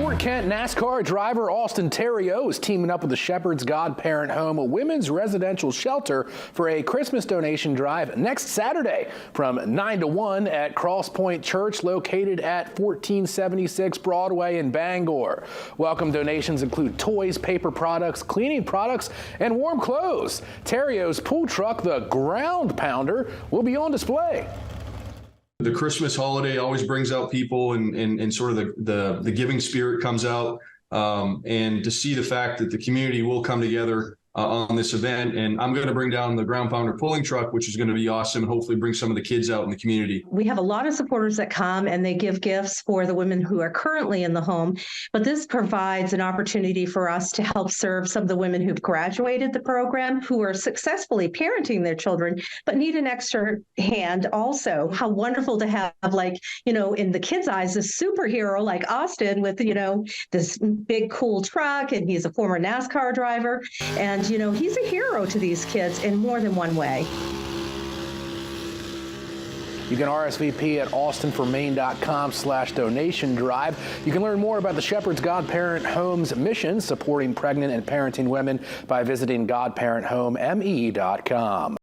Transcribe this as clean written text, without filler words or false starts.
Fort Kent NASCAR driver Austin Theriault is teaming up with the Shepherd's Godparent Home, a women's residential shelter, for a Christmas donation drive next Saturday from 9 to 1 at Cross Point Church, located at 1476 Broadway in Bangor. Welcome donations include toys, paper products, cleaning products, and warm clothes. Theriault's pool truck, the Ground Pounder, will be on display. The Christmas holiday always brings out people, and sort of the giving spirit comes out. And to see the fact that the community will come together on this event, and I'm going to bring down the Ground Pounder pulling truck, which is going to be awesome, and hopefully bring some of the kids out in the community. We have a lot of supporters that come and they give gifts for the women who are currently in the home, but this provides an opportunity for us to help serve some of the women who've graduated the program, who are successfully parenting their children, but need an extra hand also. How wonderful to have, like, in the kids' eyes, this superhero like Austin with, this big cool truck, and he's a former NASCAR driver, and he's a hero to these kids in more than one way. You can RSVP at austinformaine.com/donation drive. You can learn more about the Shepherd's Godparent Home's mission supporting pregnant and parenting women by visiting godparenthomeme.com.